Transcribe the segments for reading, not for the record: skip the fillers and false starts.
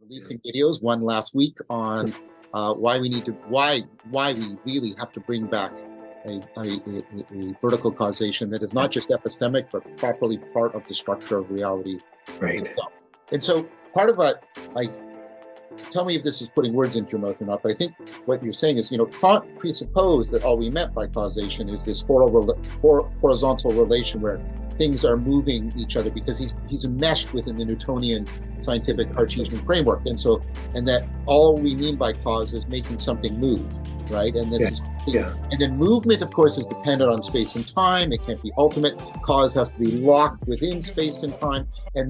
releasing videos, one last week on why we really have to bring back a vertical causation that is not just epistemic, but properly part of the structure of reality itself. And so part of what tell me if this is putting words into your mouth or not, but I think what you're saying is, Kant presupposed that all we meant by causation is this horizontal relation where things are moving each other because he's enmeshed within the Newtonian scientific Cartesian framework, and that all we mean by cause is making something move, right? And and then movement, of course, is dependent on space and time. It can't be ultimate. Cause has to be locked within space and time, but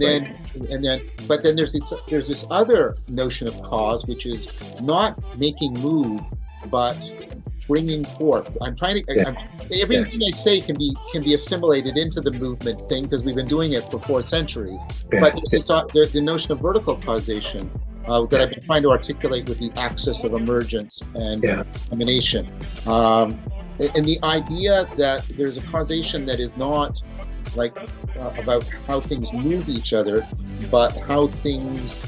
then there's this other notion of cause, which is not making move, but bringing forth. Everything I say can be assimilated into the movement thing because we've been doing it for 4 centuries. But there's the notion of vertical causation that I've been trying to articulate with the axis of emergence and emanation, and the idea that there's a causation that is not about how things move each other, but how things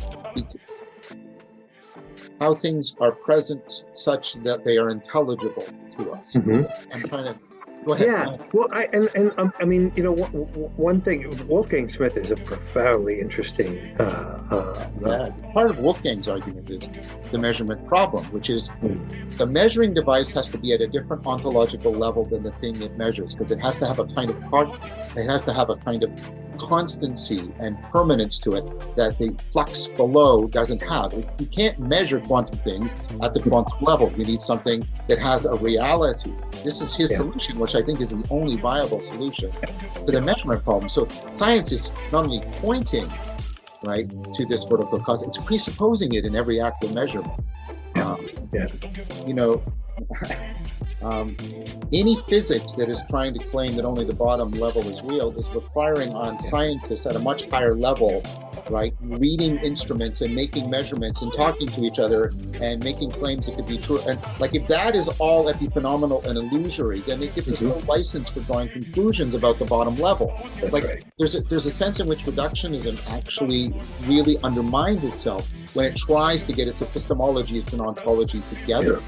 are present such that they are intelligible to us. I'm trying to go ahead. Yeah. Well, I mean, one thing, Wolfgang Smith is a profoundly interesting. Part of Wolfgang's argument is the measurement problem, which is the measuring device has to be at a different ontological level than the thing it measures, because it has to have a kind of constancy and permanence to it that the flux below doesn't have. You can't measure quantum things at the quantum level. You need something that has a reality. This is his solution, which I think is the only viable solution to the measurement problem. So science is not only pointing to this vertical cause, it's presupposing it in every act of measurement. Any physics that is trying to claim that only the bottom level is real is requiring on scientists at a much higher level, reading instruments and making measurements and talking to each other and making claims that could be true. And if that is all epiphenomenal and illusory, then it gives us no license for drawing conclusions about the bottom level. There's a sense in which reductionism actually really undermines itself when it tries to get its epistemology, its ontology together.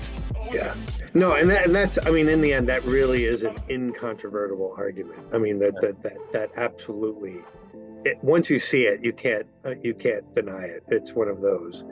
No, and that's, I mean, in the end, that really is an incontrovertible argument. I mean, that absolutely, once you see it, you can't deny it. It's one of those.